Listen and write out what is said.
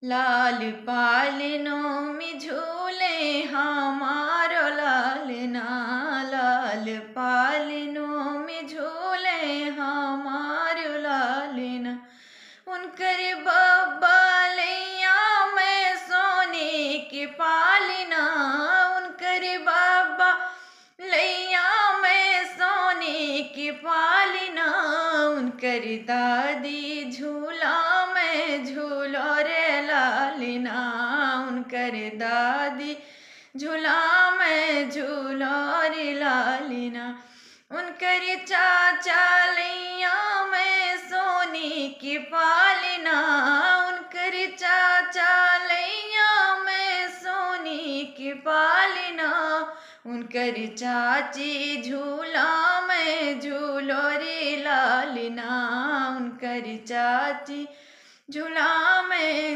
लाल पालनों में झूले हमारो लालना, लाल पालनों में झूले हमारो लालना। उनकर बब्बा लैया में सोने के पालना, उनकर बाबा लैया में सोने के पालना। उनकर दादी झूला में झूलो रे लालना, उनकर दादी झूला में झूलो रे लालना। उनकर चाचा लैया में सोने की पालना, उनकर चाचा लैया में सोने की पालना। उनकर चाची झूला में झूलो रे लालना, उनकर चाची झूला में